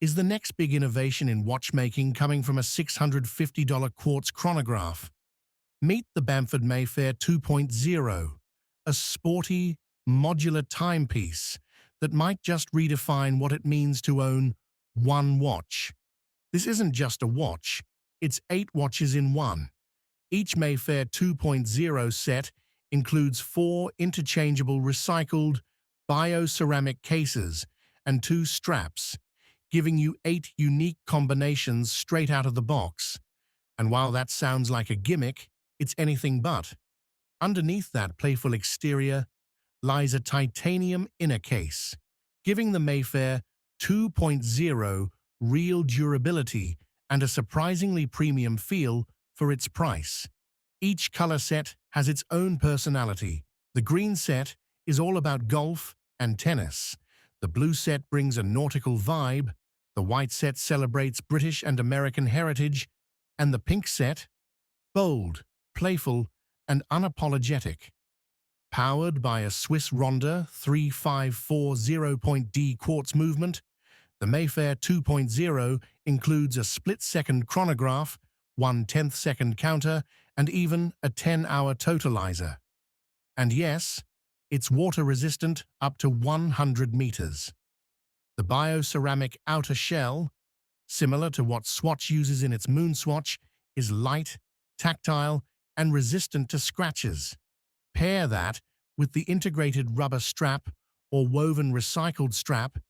Is the next big innovation in watchmaking coming from a $650 quartz chronograph? Meet the Bamford Mayfair 2.0, a sporty, modular timepiece that might just redefine what it means to own one watch. This isn't just a watch, it's 8 watches in one. Each Mayfair 2.0 set includes 4 interchangeable recycled bioceramic cases and 2 straps, giving you 8 unique combinations straight out of the box. And while that sounds like a gimmick, it's anything but. Underneath that playful exterior lies a titanium inner case, giving the Mayfair 2.0 real durability and a surprisingly premium feel for its price. Each color set has its own personality. The green set is all about golf and tennis. The blue set brings a nautical vibe. The white set celebrates British and American heritage. And the pink set, bold, playful, and unapologetic. Powered by a Swiss Ronda 3540.D quartz movement, the Mayfair 2.0 includes a split-second chronograph, 1/10 second counter, and even a 10-hour totalizer. And yes, it's water-resistant up to 100 meters. The bioceramic outer shell, similar to what Swatch uses in its Moon Swatch, is light, tactile, and resistant to scratches. Pair that with the integrated rubber strap or woven recycled strap,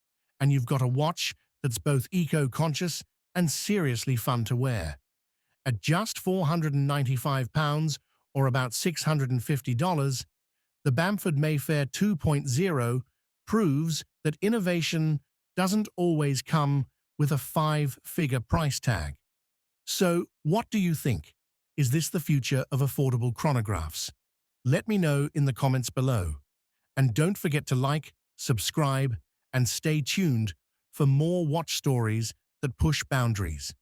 and you've got a watch that's both eco-conscious and seriously fun to wear. At just £495, or about $650, the Bamford Mayfair 2.0 proves that innovation doesn't always come with a 5-figure price tag. So, what do you think? Is this the future of affordable chronographs? Let me know in the comments below. And don't forget to like, subscribe, and stay tuned for more watch stories that push boundaries.